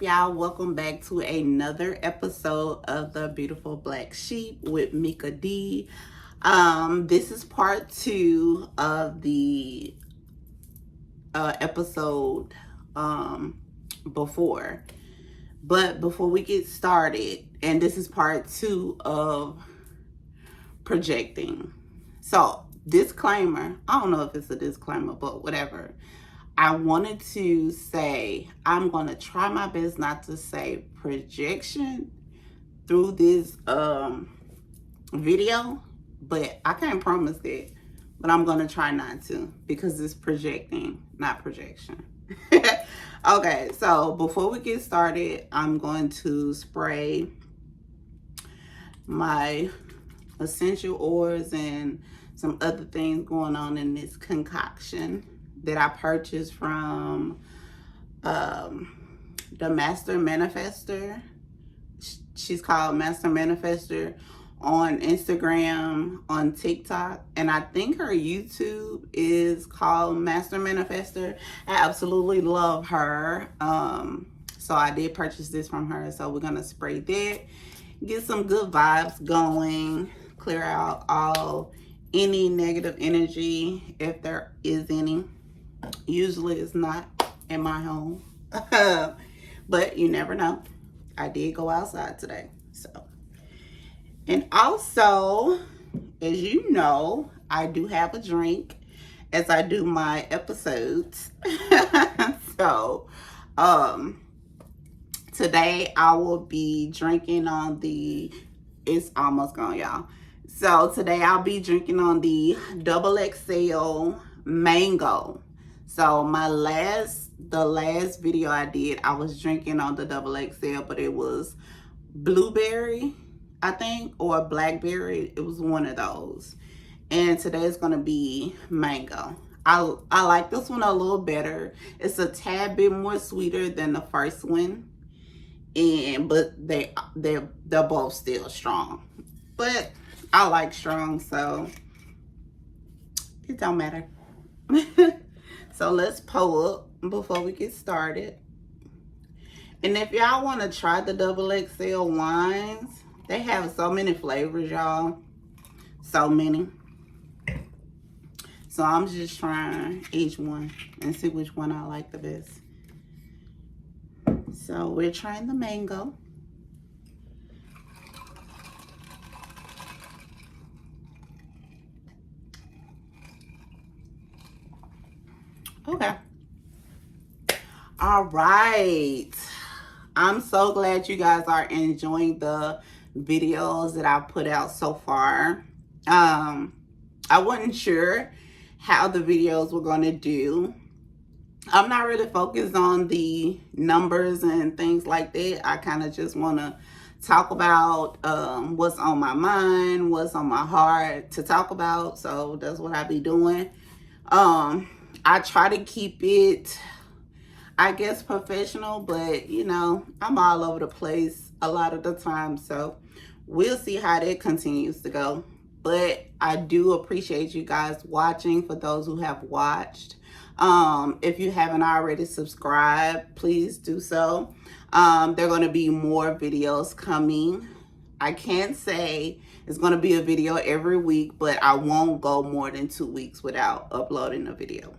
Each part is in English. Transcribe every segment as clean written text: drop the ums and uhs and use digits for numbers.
up, y'all? Welcome back to another episode of The Beautiful Black Sheep with Mika D. This is part 2 of the episode before. But before we get started, and this is part 2 of projecting. So, disclaimer, I don't know if it's a disclaimer, but whatever. I wanted to say I'm going to try my best not to say projection through this video, but I can't promise that. But I'm going to try not to because it's projecting, not projection. Okay, so before we get started, I'm going to spray my essential oils and some other things going on in this concoction that I purchased from the Master Manifester. She's called Master Manifester on Instagram, on TikTok, and I think her YouTube is called Master Manifester. I absolutely love her. So I did purchase this from her. So we're gonna spray that, get some good vibes going, clear out any negative energy if there is any. Usually it's not in my home, but you never know. I did go outside today, so. And also, as you know, I do have a drink as I do my episodes. So, today I will be drinking on it's almost gone, y'all. So today I'll be drinking on the XXL mango. So the last video I did, I was drinking on the XXL, but it was blueberry, I think, or blackberry. It was one of those. And today is going to be mango. I like this one a little better. It's a tad bit more sweeter than the first one. But they're both still strong. But I like strong, so it don't matter. So let's pull up before we get started. And if y'all want to try the XXL wines, they have so many flavors, y'all. So many. So I'm just trying each one and see which one I like the best. So we're trying the mango. Okay. All right. I'm so glad you guys are enjoying the videos that I've put out so far. I wasn't sure how the videos were going to do. I'm not really focused on the numbers and things like that. I kind of just want to talk about what's on my mind, what's on my heart to talk about. So that's what I be doing. I try to keep it, I guess, professional, but you know, I'm all over the place a lot of the time, so we'll see how that continues to go. But I do appreciate you guys watching. For those who have watched, if you haven't already subscribed, please do so. There are going to be more videos coming. I can't say it's going to be a video every week, but I won't go more than 2 weeks without uploading a video.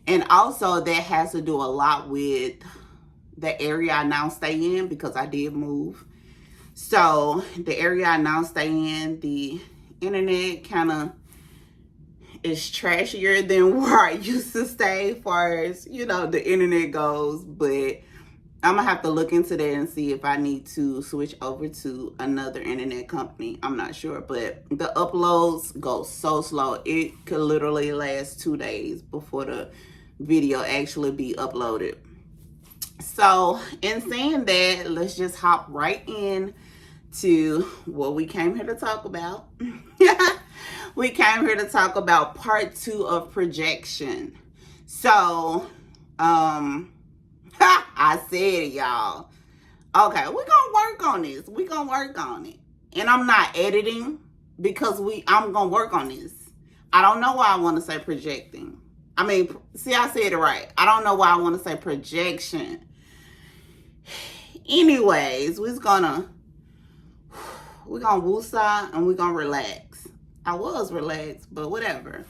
And also that has to do a lot with the area I now stay in, because I did move. So the area I now stay in, the internet kind of is trashier than where I used to stay as far as, you know, the internet goes. But I'm going to have to look into that and see if I need to switch over to another internet company. I'm not sure, but the uploads go so slow. It could literally last 2 days before the video actually be uploaded. So in saying that, let's just hop right in to what we came here to talk about. We came here to talk about part 2 of projection. So I said it, y'all. Okay, we're gonna work on this. We're gonna work on it. And I'm not editing because I'm gonna work on this. I don't know why I want to say projecting. I mean, see, I said it right. I don't know why I want to say projection. Anyways, we're gonna woosah and we're gonna relax. I was relaxed, but whatever.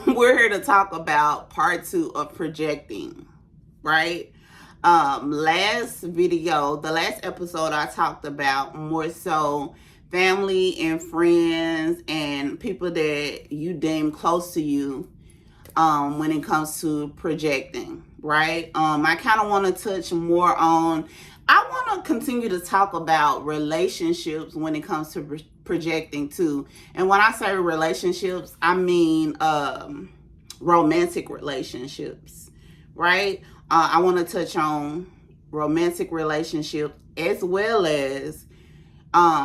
We're here to talk about part 2 of projecting, right? Last video, the last episode, I talked about more so family and friends and people that you deem close to you when it comes to projecting, right? I kind of want to touch more on, I want to continue to talk about relationships when it comes to projecting too. And when I say relationships, I mean romantic relationships, right? I want to touch on romantic relationships as well as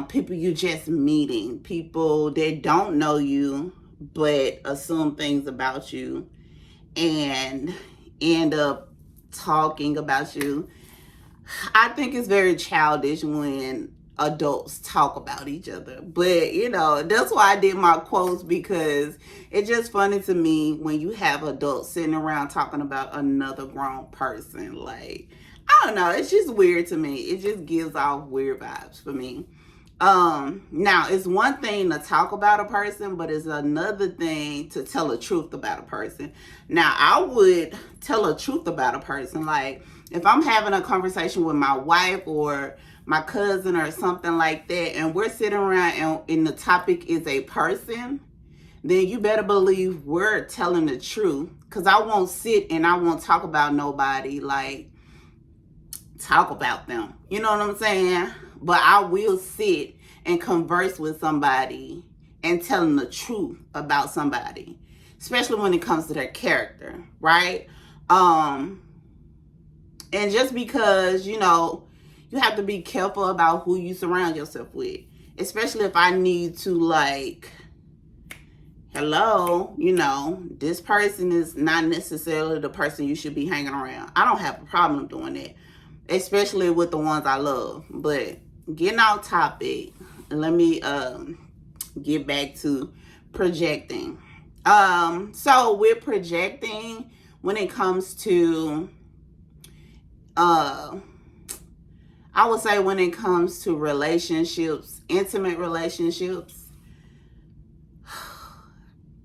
people you just meeting, people that don't know you but assume things about you and end up talking about you. I think it's very childish when adults talk about each other. But, that's why I did my quotes, because it's just funny to me when you have adults sitting around talking about another grown person. Like, I don't know. It's just weird to me. It just gives off weird vibes for me. Now, it's one thing to talk about a person, but it's another thing to tell the truth about a person. Now, I would tell the truth about a person. Like, if I'm having a conversation with my wife or my cousin or something like that, and we're sitting around and the topic is a person, then you better believe we're telling the truth. Because I won't sit and I won't talk about nobody, like, talk about them. You know what I'm saying? But I will sit and converse with somebody and tell them the truth about somebody, especially when it comes to their character, right? And just because, you have to be careful about who you surround yourself with, especially if I need to, like, hello, this person is not necessarily the person you should be hanging around. I don't have a problem doing that, especially with the ones I love. But getting off topic, let me get back to projecting. So with projecting, when it comes to I would say when it comes to relationships, intimate relationships,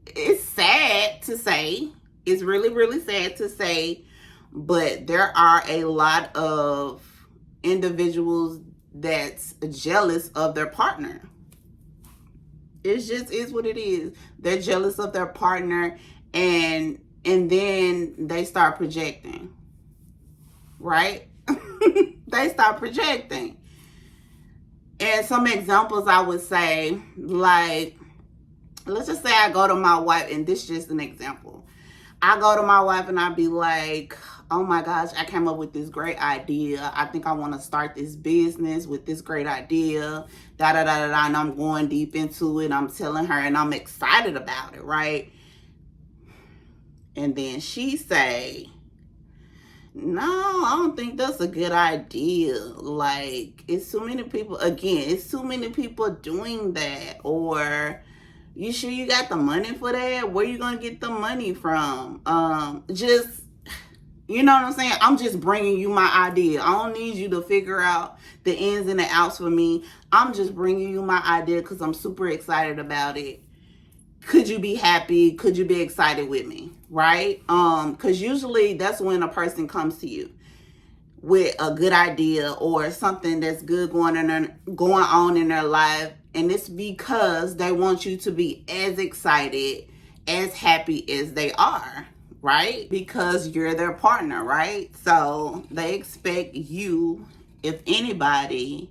it's sad to say. It's really, really sad to say, but there are a lot of individuals that's jealous of their partner. It just is what it is. They're jealous of their partner, and then they start projecting, right? They start projecting. And some examples I would say, like, let's just say I go to my wife, and this is just an example. I go to my wife and I be like, oh my gosh, I came up with this great idea. I think I want to start this business with this great idea. And I'm going deep into it. I'm telling her and I'm excited about it, right? And then she say, no, I don't think that's a good idea. Like, it's too many people, it's too many people doing that. Or, you sure you got the money for that? Where you gonna get the money from? Just, you know what I'm saying? I'm just bringing you my idea. I don't need you to figure out the ins and the outs for me. I'm just bringing you my idea because I'm super excited about it. Could you be happy? Could you be excited with me? Right? Because usually that's when a person comes to you with a good idea or something that's good going on in their life. And it's because they want you to be as excited, as happy as they are, right? Because you're their partner, right? So they expect you, if anybody,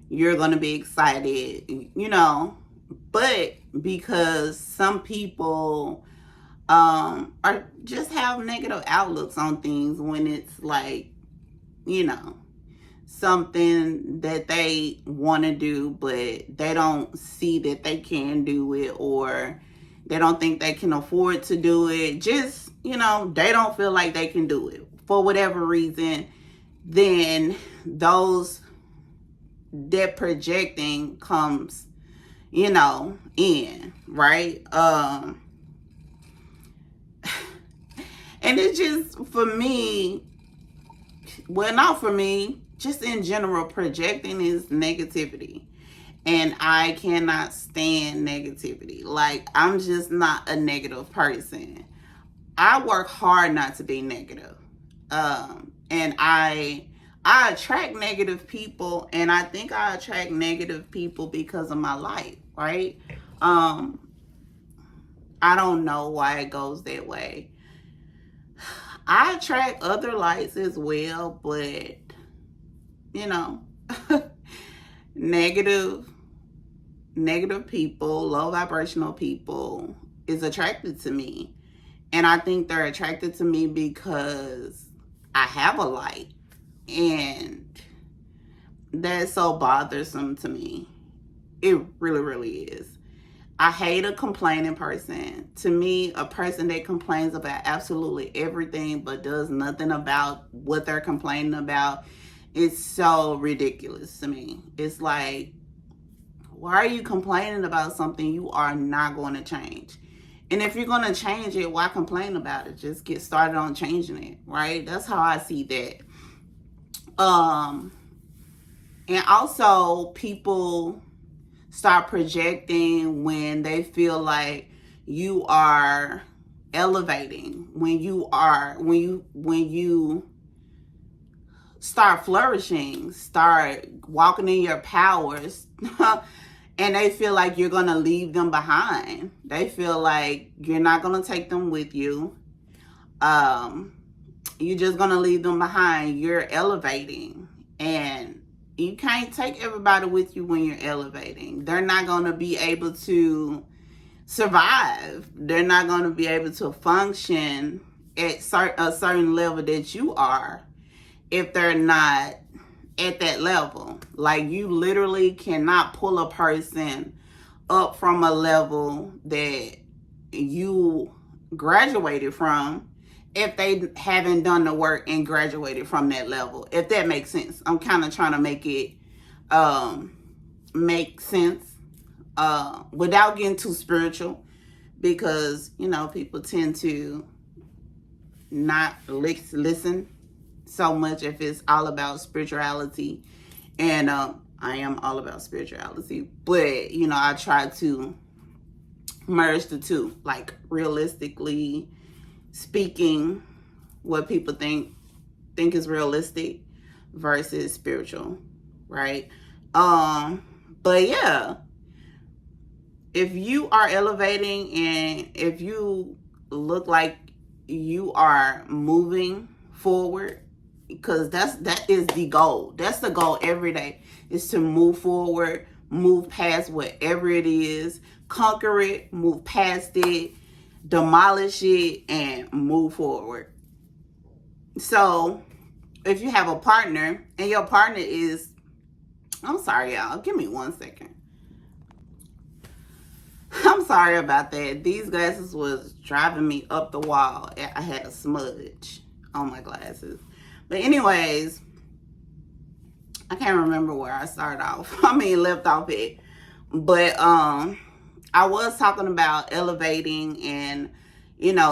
you're going to be excited, But because some people are just have negative outlooks on things when it's like, something that they want to do, but they don't see that they can do it, or they don't think they can afford to do it. Just, they don't feel like they can do it for whatever reason. Then that projecting comes, in, right? And it's just, for me, well, not for me, just in general, projecting is negativity. And I cannot stand negativity. Like, I'm just not a negative person. I work hard not to be negative. And I attract negative people, and I think I attract negative people because of my life, right? I don't know why it goes that way. I attract other lights as well, but you know, negative people, low vibrational people is attracted to me. And I think they're attracted to me because I have a light. And that's so bothersome to me. It really, really is. I hate a complaining person. To me, a person that complains about absolutely everything but does nothing about what they're complaining about is so ridiculous to me. It's like, why are you complaining about something you are not going to change? And if you're going to change it, why complain about it? Just get started on changing it, right? That's how I see that. And also, people start projecting when they feel like you are elevating, when you start flourishing, start walking in your powers. And they feel like you're going to leave them behind. They feel like you're not going to take them with you. You're just going to leave them behind. You're elevating. And you can't take everybody with you when you're elevating. They're not going to be able to survive. They're not going to be able to function at a certain level that you are if they're not at that level. Like, you literally cannot pull a person up from a level that you graduated from if they haven't done the work and graduated from that level, if that makes sense. I'm kind of trying to make it make sense without getting too spiritual, because people tend to not listen so much if it's all about spirituality. And I am all about spirituality, but I try to merge the two, like realistically speaking, what people think is realistic versus spiritual, right? But yeah, if you are elevating and if you look like you are moving forward, because that is the goal. That's the goal every day, is to move forward, move past whatever it is, conquer it, move past it, demolish it, and move forward. So if you have a partner and your partner is, I'm sorry, y'all, give me 1 second. I'm sorry about that. These glasses was driving me up the wall. I had a smudge on my glasses. But anyways, I can't remember where I started off. Left off it. But I was talking about elevating and,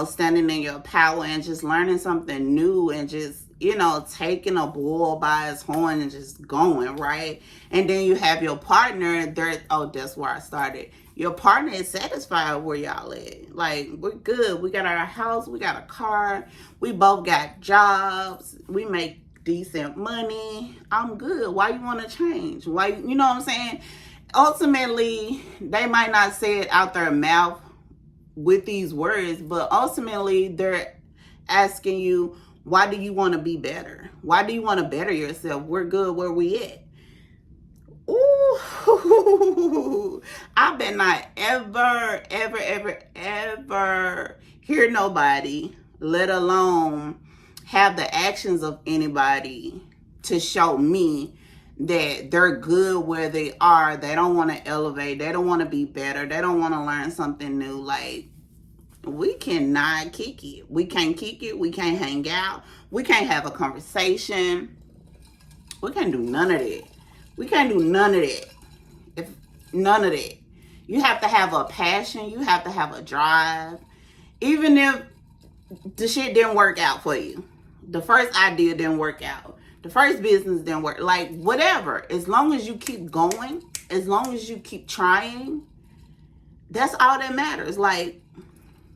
standing in your power and just learning something new and just, taking a bull by its horn and just going, right? And then you have your partner there. Oh, that's where I started. Your partner is satisfied where y'all at. Like, we're good. We got our house. We got a car. We both got jobs. We make decent money. I'm good. Why you want to change? Why, you know what I'm saying? Ultimately, they might not say it out their mouth with these words, but ultimately they're asking you, why do you want to be better? Why do you want to better yourself? We're good where we at. Ooh, I bet not ever hear nobody, let alone have the actions of anybody, to show me that they're good where they are. They don't want to elevate. They don't want to be better. They don't want to learn something new. Like, we cannot kick it. We can't kick it. We can't hang out. We can't have a conversation. We can't do none of that. We can't do none of that. None of that. You have to have a passion. You have to have a drive. Even if the shit didn't work out for you. The first idea didn't work out. The first business didn't work. Like, whatever. As long as you keep going, as long as you keep trying, that's all that matters. Like,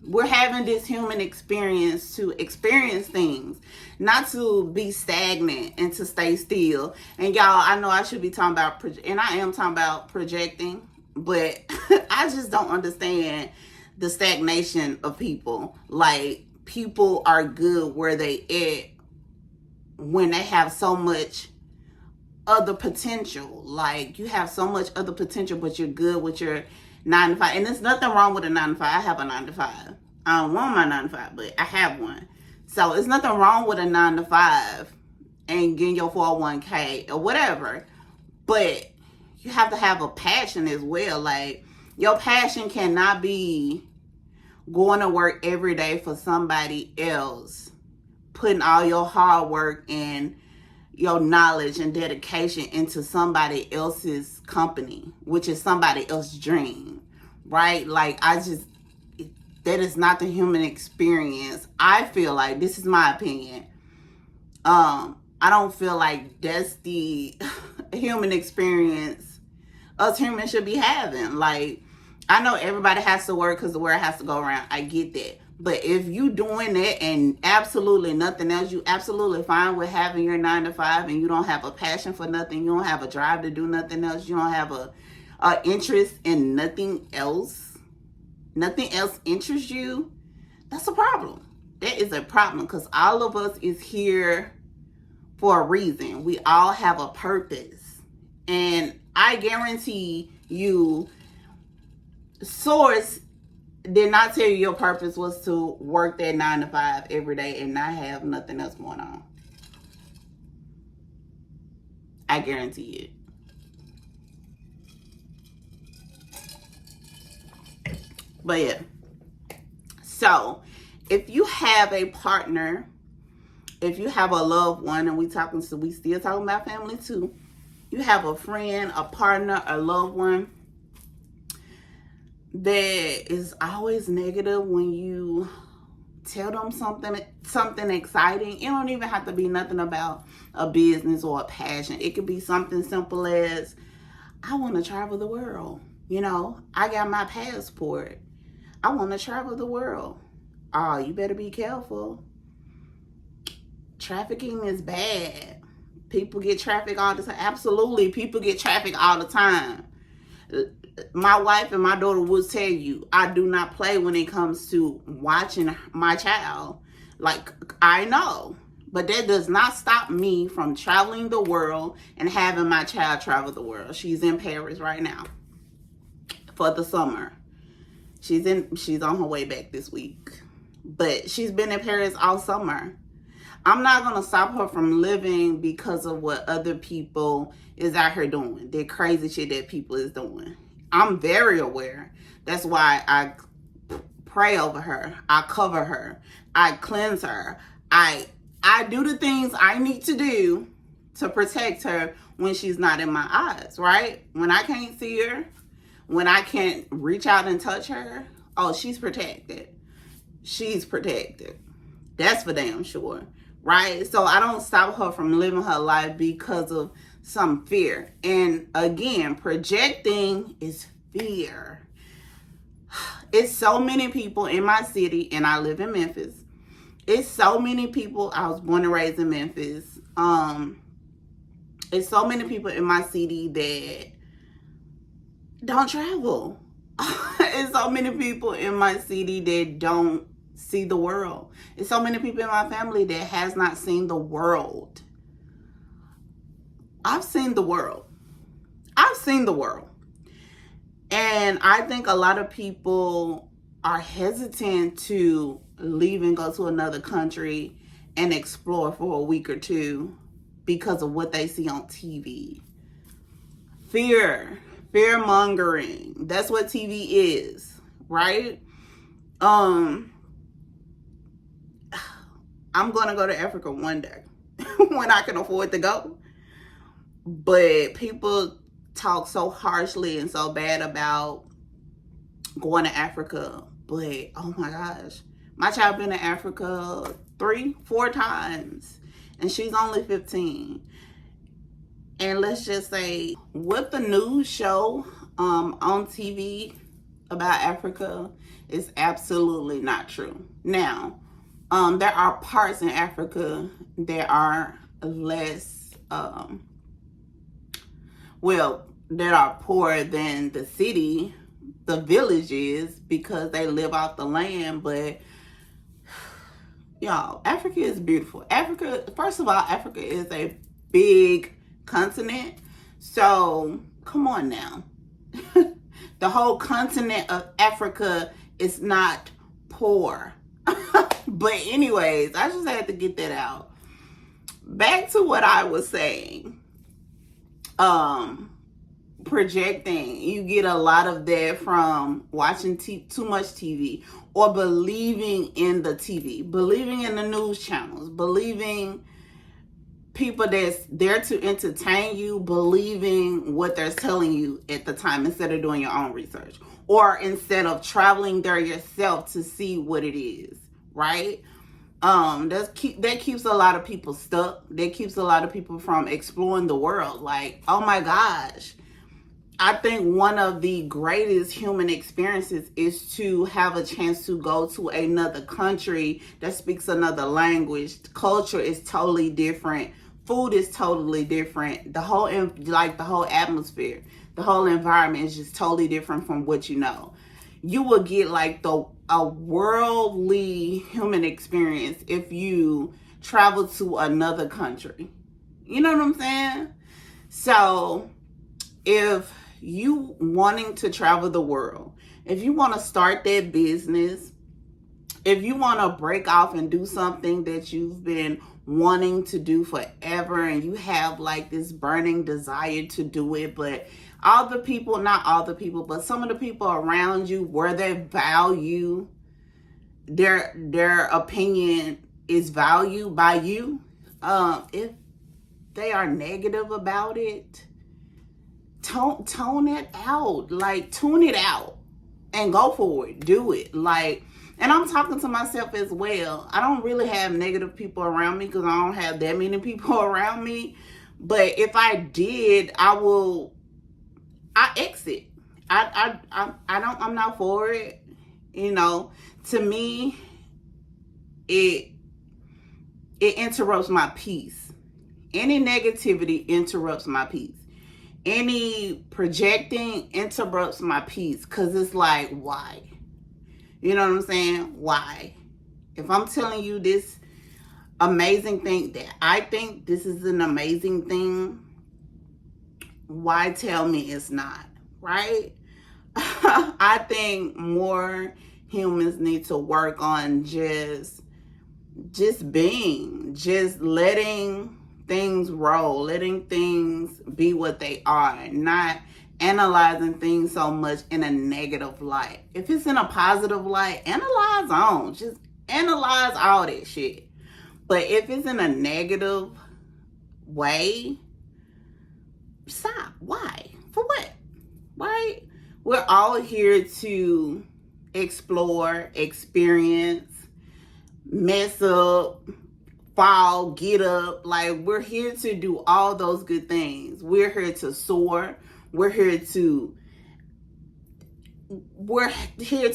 we're having this human experience to experience things, not to be stagnant and to stay still. And y'all, I know I should be talking about, and I am talking about projecting, but I just don't understand the stagnation of people. Like, people are good where they at when they have so much other potential. Like, you have so much other potential, but you're good with your 9 to 5. And there's nothing wrong with a 9 to 5. I have a 9 to 5. I don't want my 9 to 5, but I have one. So it's nothing wrong with a 9 to 5 and getting your 401k or whatever. But you have to have a passion as well. Like, your passion cannot be going to work every day for somebody else, putting all your hard work and your knowledge and dedication into somebody else's company, which is somebody else's dream, right? Like, that is not the human experience. I feel like, this is my opinion, I don't feel like that's the human experience us humans should be having. Like, I know everybody has to work because the world has to go around. I get that. But if you doing that and absolutely nothing else, you absolutely fine with having your 9 to 5 and you don't have a passion for nothing, you don't have a drive to do nothing else, you don't have a interest in nothing else interests you, that's a problem. That is a problem, because all of us is here for a reason. We all have a purpose. And I guarantee you, Source did not tell you your purpose was to work that 9 to 5 every day and not have nothing else going on. I guarantee it. But yeah. So, if you have a partner, if you have a loved one, and we still talking about family too. You have a friend, a partner, a loved one that is always negative when you tell them something exciting. It don't even have to be nothing about a business or a passion. It could be something simple as, I want to travel the world. You know, I got my passport. I want to travel the world. Oh, you better be careful. Trafficking is bad. People get trafficked all the time. Absolutely, people get trafficked all the time. My wife and my daughter will tell you, I do not play when it comes to watching my child. Like, I know. But that does not stop me from traveling the world and having my child travel the world. She's in Paris right now for the summer. She's on her way back this week. But she's been in Paris all summer. I'm not going to stop her from living because of what other people is out here doing. The crazy shit that people is doing. I'm very aware. That's why I pray over her. I cover her. I cleanse her. I do the things I need to do to protect her when she's not in my eyes, right? When I can't see her, when I can't reach out and touch her, oh, she's protected. She's protected. That's for damn sure, right? So I don't stop her from living her life because of some fear. And again, projecting is fear. It's so many people in my city, and I live in Memphis. It's so many people. I was born and raised in Memphis. It's so many people in my city that don't travel. It's so many people in my city that don't see the world. It's so many people in my family that has not seen the world. I've seen the world. I've seen the world. And I think a lot of people are hesitant to leave and go to another country and explore for a week or two because of what they see on TV. Fear mongering. That's what TV is, right? I'm gonna go to Africa one day when I can afford to go. But people talk so harshly and so bad about going to Africa. But oh my gosh, my child been to Africa 3-4 times. and she's only 15. And let's just say what the news show on TV about Africa is absolutely not true. Now, there are parts in Africa that are less, that are poorer than the city, the villages, because they live off the land. But y'all, Africa is beautiful. Africa, first of all, Africa is a big continent. So come on now. The whole continent of Africa is not poor. But anyways, I just had to get that out. Back to what I was saying. Projecting, you get a lot of that from watching too much TV, or believing in the TV, believing in the news channels, believing people that's there to entertain you, believing what they're telling you at the time instead of doing your own research, or instead of traveling there yourself to see what it is, right? That keeps a lot of people stuck. That keeps a lot of people from exploring the world. Like, oh my gosh, I think one of the greatest human experiences is to have a chance to go to another country that speaks another language. Culture is totally different. Food is totally different. The whole atmosphere, the whole environment is just totally different from what you know. You will get like a worldly human experience if you travel to another country. You know what I'm saying? So if you wanting to travel the world, if you want to start that business, if you want to break off and do something that you've been wanting to do forever, and you have like this burning desire to do it, but not all the people, but some of the people around you, where they value their opinion is valued by you, if they are negative about it, tone it out. Like, tune it out and go for it. Do it. Like, and I'm talking to myself as well. I don't really have negative people around me because I don't have that many people around me. But if I did, I exit. I'm not for it. You know, to me, it interrupts my peace. Any negativity interrupts my peace. Any projecting interrupts my peace, because it's like, why? You know what I'm saying? Why? If I'm telling you this amazing thing that I think this is an amazing thing, why tell me it's not, right? I think more humans need to work on just being, just letting things roll, letting things be what they are, not analyzing things so much in a negative light. If it's in a positive light, analyze on. Just analyze all that shit. But if it's in a negative way, stop. Why? For what? Right? We're all here to explore, experience, mess up, fall, get up. Like, we're here to do all those good things. We're here to soar. We're here to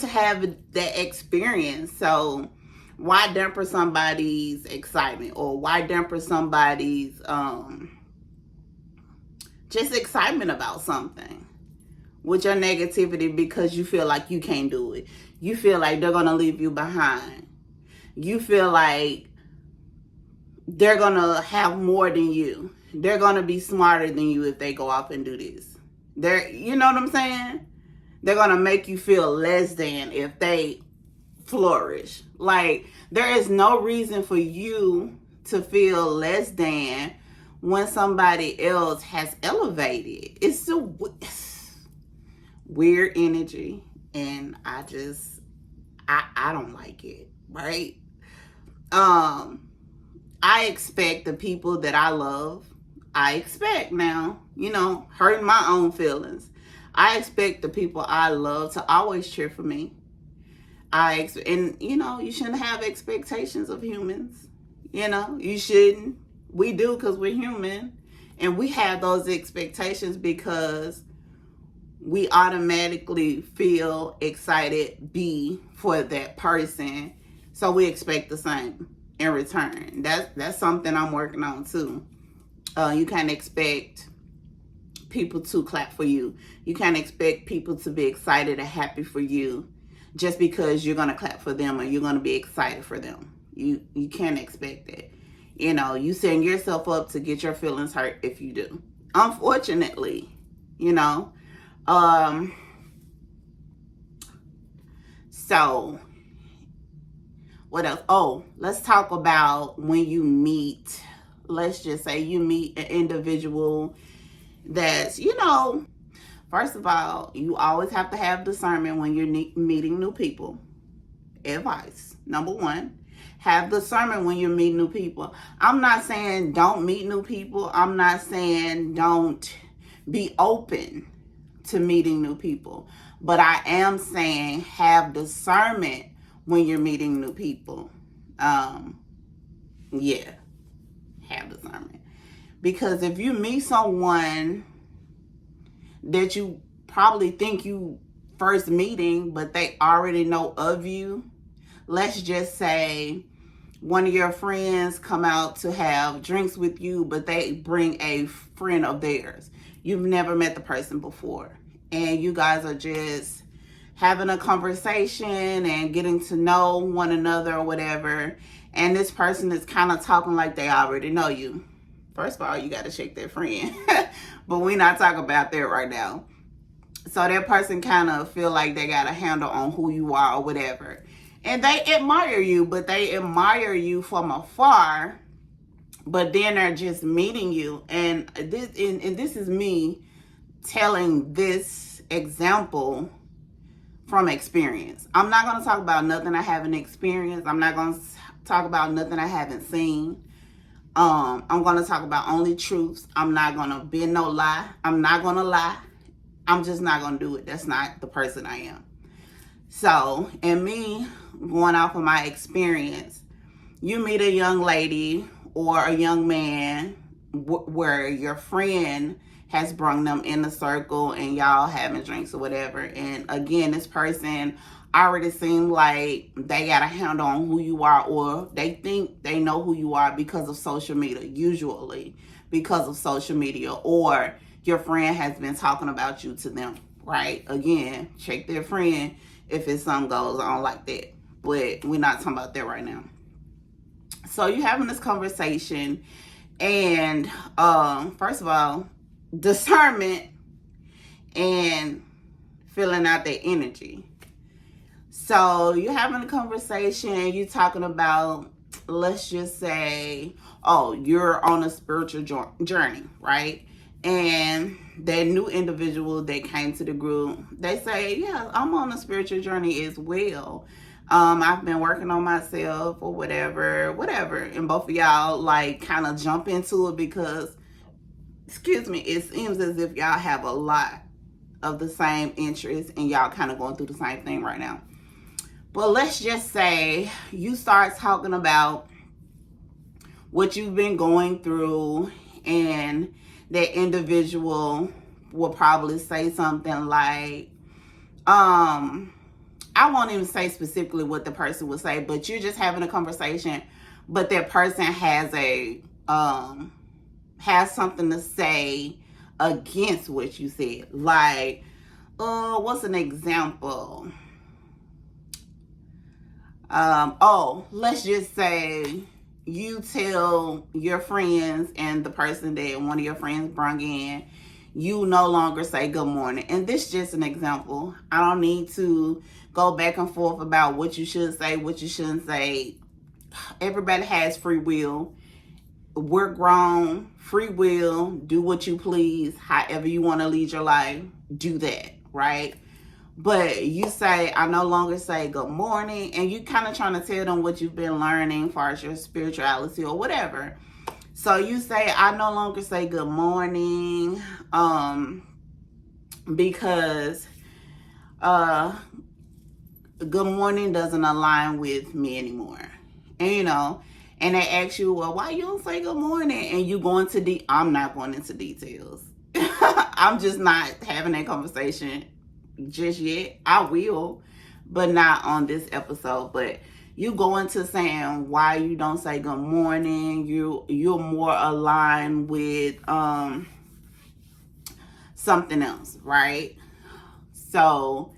have that experience. So why damper somebody's excitement, or why damper somebody's just excitement about something with your negativity because you feel like you can't do it? You feel like they're gonna leave you behind. You feel like they're gonna have more than you. They're gonna be smarter than you if they go off and do this. You know what I'm saying? They're gonna make you feel less than if they flourish. Like, there is no reason for you to feel less than when somebody else has elevated. It's still weird energy, and I don't like it, right? I expect the people that I love, hurting my own feelings, I expect the people I love to always cheer for me. You shouldn't have expectations of humans. You shouldn't. We do, because we're human. And we have those expectations because we automatically feel excited for that person. So we expect the same in return. That's something I'm working on too. You can't expect people to clap for you. You can't expect people to be excited and happy for you just because you're going to clap for them or you're going to be excited for them. You can't expect it. You know, you setting yourself up to get your feelings hurt if you do. Unfortunately, you know. So what else? Oh, let's talk about when you meet, let's just say you meet an individual that's, you know, first of all, you always have to have discernment when you're meeting new people. Advice number one, have discernment when you're meeting new people. I'm not saying don't meet new people. I'm not saying don't be open to meeting new people. But I am saying have discernment when you're meeting new people. Yeah, have discernment. Because if you meet someone that you probably think you first meeting, but they already know of you, let's just say one of your friends come out to have drinks with you, but they bring a friend of theirs. You've never met the person before. And you guys are just having a conversation and getting to know one another or whatever. And this person is kind of talking like they already know you. First of all, you got to shake their friend. But we're not talking about that right now. So that person kind of feel like they got a handle on who you are or whatever. And they admire you, but they admire you from afar. But then they're just meeting you. And this is me telling this example from experience. I'm not going to talk about nothing I haven't experienced. I'm not going to talk about nothing I haven't seen. I'm going to talk about only truths. I'm not going to bend no lie. I'm not going to lie. I'm just not going to do it. That's not the person I am. So, and me going off of my experience, you meet a young lady or a young man where your friend has brought them in the circle and y'all having drinks or whatever. And again, this person already seems like they got a handle on who you are, or they think they know who you are because of social media, usually because of social media, or your friend has been talking about you to them, right? Again, check their friend if it's something goes on like that. But we're not talking about that right now. So you're having this conversation, and first of all, discernment and filling out their energy. So you're having a conversation, you're talking about, let's just say, oh, you're on a spiritual journey, right? And that new individual that came to the group, they say, yeah, I'm on a spiritual journey as well. I've been working on myself or whatever. And both of y'all like kind of jump into it because, excuse me, it seems as if y'all have a lot of the same interests and y'all kind of going through the same thing right now. But let's just say you start talking about what you've been going through, and that individual will probably say something like, I won't even say specifically what the person will say, but you're just having a conversation, but that person has something to say against what you said. Like, what's an example? Let's just say you tell your friends and the person that one of your friends brought in, you no longer say good morning. And this is just an example. I don't need to go back and forth about what you should say, what you shouldn't say. Everybody has free will. We're grown. Free will. Do what you please. However you want to lead your life, do that, right? But you say, I no longer say good morning, and you kind of trying to tell them what you've been learning as far as your spirituality or whatever. So you say, I no longer say good morning because good morning doesn't align with me anymore. And and they ask you, well, why you don't say good morning? And you go into I'm not going into details. I'm just not having that conversation just yet. I will, but not on this episode. But you go into saying why you don't say good morning. You're more aligned with something else, right? So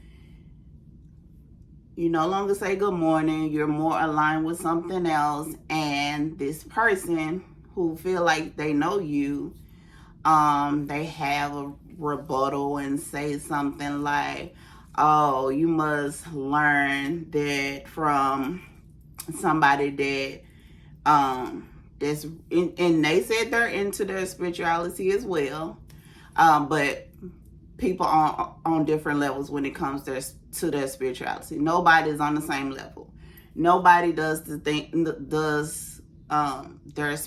you no longer say good morning. You're more aligned with something else, and this person who feel like they know you, they have a rebuttal and say something like, oh, you must learn that from somebody that that's and they said they're into their spirituality as well, but people on different levels when it comes to their spirituality. Nobody's on the same level. Nobody does their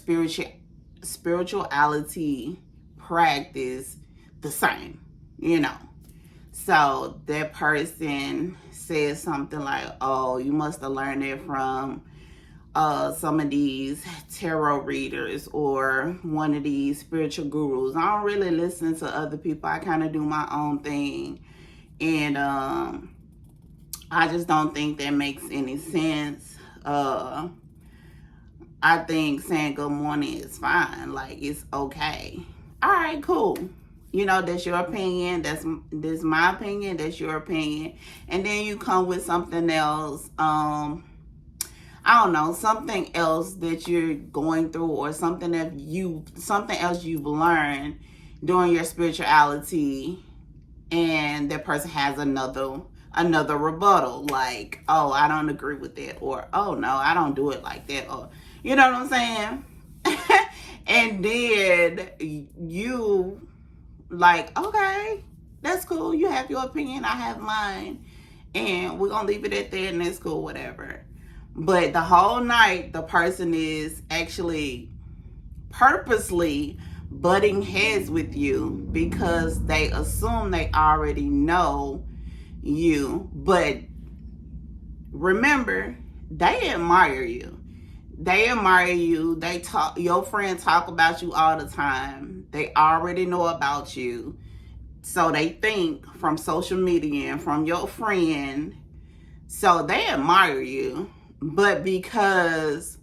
spirituality practice the same, So that person says something like, oh, you must have learned it from some of these tarot readers or one of these spiritual gurus. I don't really listen to other people. I kind of do my own thing. And I just don't think that makes any sense. I think saying good morning is fine. Like, it's okay. All right, cool. That's your opinion. That's my opinion. That's your opinion. And then you come with something else. I don't know, something else that you're going through, or something else you've learned during your spirituality, and that person has another rebuttal, like, oh, I don't agree with that, or oh no, I don't do it like that, or you know what I'm saying? And then you like, okay, that's cool. You have your opinion, I have mine, and we're gonna leave it at that, and that's cool, whatever. But the whole night, the person is actually purposely butting heads with you because they assume they already know you. But remember, they admire you. They admire you. Your friends talk about you all the time. They already know about you. So they think from social media and from your friend. So they admire you. But because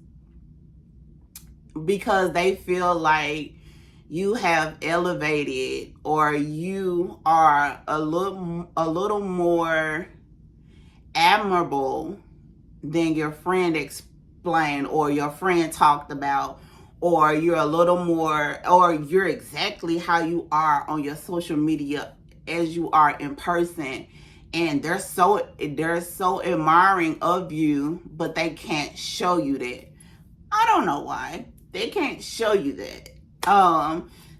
they feel like you have elevated, or you are a little more admirable than your friend explained, or your friend talked about, or you're a little more, or you're exactly how you are on your social media as you are in person, and they're so admiring of you, but they can't show you that. I don't know why they can't show you that.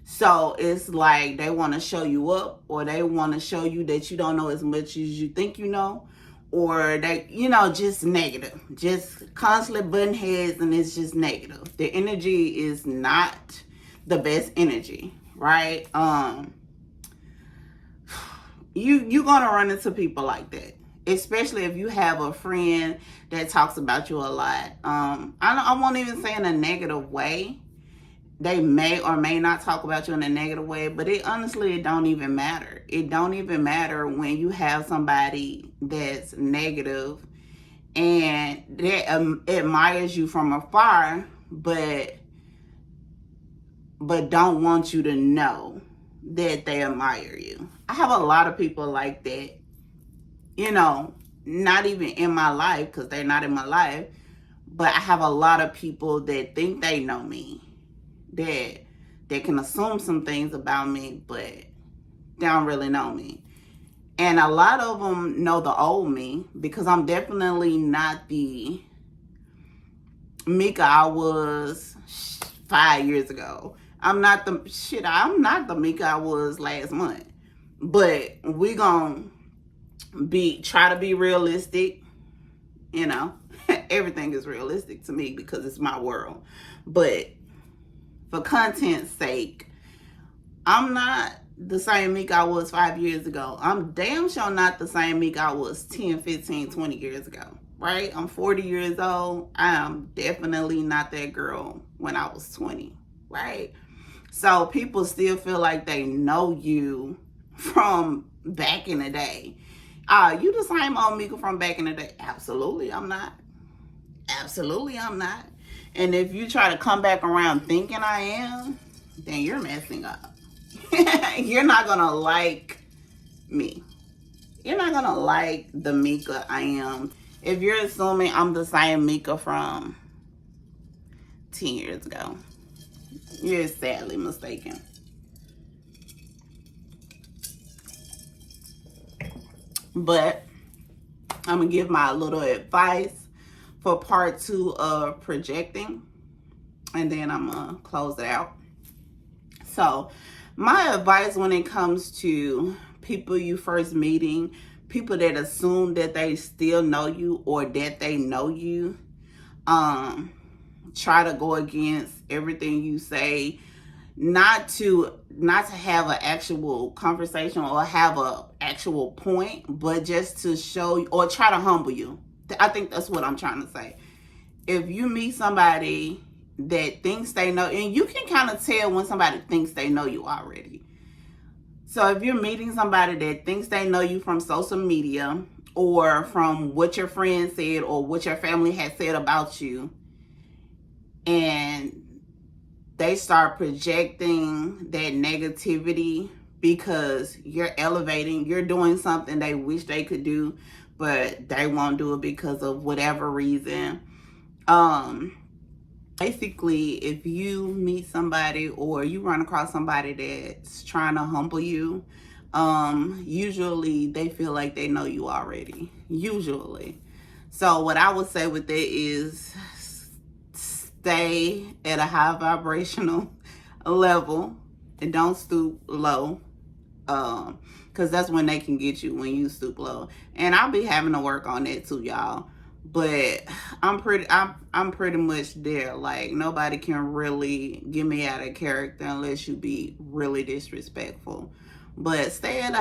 So it's like they want to show you up, or they want to show you that you don't know as much as you think you know, or they, just negative, just constantly butting heads, and it's just negative. The energy is not the best energy, right? You're gonna run into people like that, especially if you have a friend that talks about you a lot. I won't even say in a negative way. They may or may not talk about you in a negative way, but it don't even matter. It don't even matter when you have somebody that's negative and that admires you from afar, but don't want you to know that they admire you. I have a lot of people like that, not even in my life, because they're not in my life, but I have a lot of people that think they know me, that they can assume some things about me, but they don't really know me. And a lot of them know the old me, because I'm definitely not the Mika I was 5 years ago. I'm not the Mika I was last month. But we gonna try to be realistic. Everything is realistic to me because it's my world. But for content's sake, I'm not the same Mika I was 5 years ago. I'm damn sure not the same Mika I was 10, 15, 20 years ago. right? I'm 40 years old. I am definitely not that girl when I was 20, right? So people still feel like they know you from back in the day. You the same old Mika from back in the day? Absolutely, I'm not. Absolutely, I'm not. And if you try to come back around thinking I am, then you're messing up. You're not gonna like me. You're not gonna like the Mika I am if you're assuming I'm the same Mika from 10 years ago. You're sadly mistaken. But I'm gonna give my little advice for part 2 of projecting, and then I'm gonna close it out. So my advice when it comes to people you first meeting, people that assume that they still know you or that they know you, try to go against everything you say, not to have an actual conversation or have a actual point, but just to show you or try to humble you. I think that's what I'm trying to say. If you meet somebody that thinks they know, and you can kind of tell when somebody thinks they know you already. So if you're meeting somebody that thinks they know you from social media or from what your friends said or what your family has said about you, and they start projecting that negativity because you're elevating, you're doing something they wish they could do, but they won't do it because of whatever reason. Basically, if you meet somebody or you run across somebody that's trying to humble you, usually they feel like they know you already. Usually. So what I would say with that is stay at a high vibrational level and don't stoop low. Because that's when they can get you, when you stoop low. And I'll be having to work on that too, y'all. But I'm pretty much there. Like, nobody can really get me out of character unless you be really disrespectful. But stay at a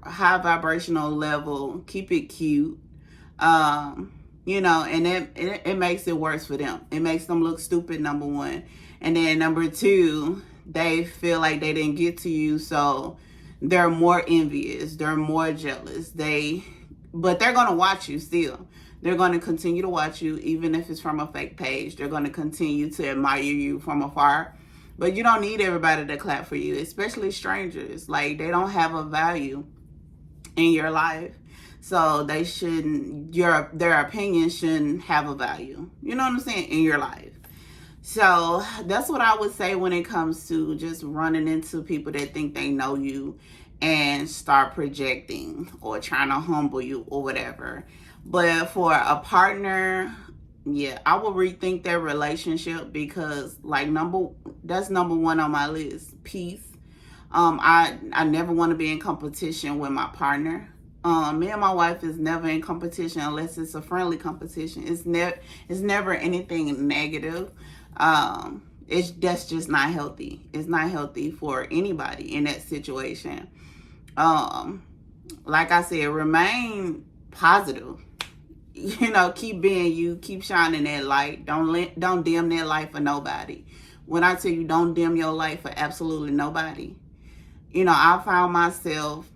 high vibrational level. Keep it cute. You know, and it makes it worse for them. It makes them look stupid, number one. And then number two, they feel like they didn't get to you, so they're more envious. They're more jealous. But they're going to watch you still. They're going to continue to watch you, even if it's from a fake page. They're going to continue to admire you from afar. But you don't need everybody to clap for you, especially strangers. Like, they don't have a value in your life. So they shouldn't, their opinion shouldn't have a value. You know what I'm saying? In your life. So that's what I would say when it comes to just running into people that think they know you and start projecting or trying to humble you or whatever. But for a partner, yeah, I will rethink their relationship because, like, that's number one on my list. Peace. I never want to be in competition with my partner. Me and my wife is never in competition unless it's a friendly competition. It's never anything negative. That's just not healthy. It's not healthy for anybody in that situation. Like I said, remain positive. You know, keep being you, keep shining that light. Don't dim that light for nobody. When I tell you don't dim your light for absolutely nobody, you know, I found myself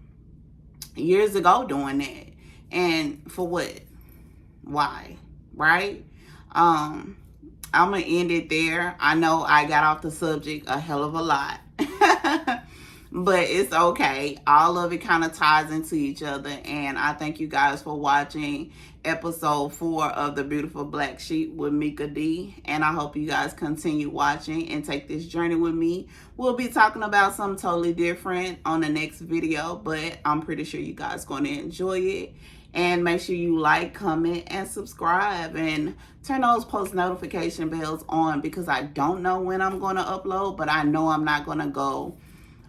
years ago doing that. And for what? Why? Right? I'm gonna end it there. I know I got off the subject a hell of a lot. But it's okay. All of it kind of ties into each other. And I thank you guys for watching episode 4 of The Beautiful Black Sheep with Mika D. And I hope you guys continue watching and take this journey with me. We'll be talking about something totally different on the next video, but I'm pretty sure you guys going to enjoy it. And make sure you like, comment, and subscribe. And turn those post notification bells on because I don't know when I'm going to upload, but I know I'm not going to go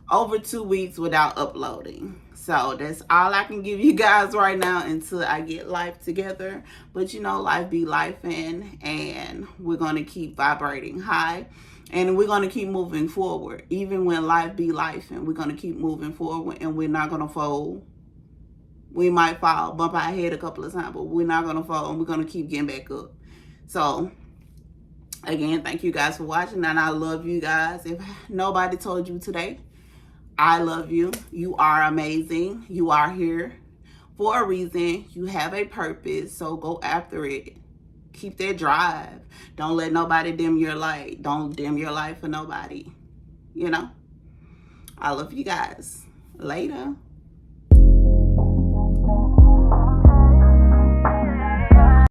over 2 weeks without uploading. So that's all I can give you guys right now until I get life together. But you know, life be lifing, and we're going to keep vibrating high, and we're going to keep moving forward. Even when life be lifing, we're going to keep moving forward, and we're not going to fold. We might fall, bump our head a couple of times, but we're not going to fall, and we're going to keep getting back up. So, again, thank you guys for watching, and I love you guys. If nobody told you today, I love you. You are amazing. You are here for a reason. You have a purpose, so go after it. Keep that drive. Don't let nobody dim your light. Don't dim your light for nobody. You know? I love you guys. Later.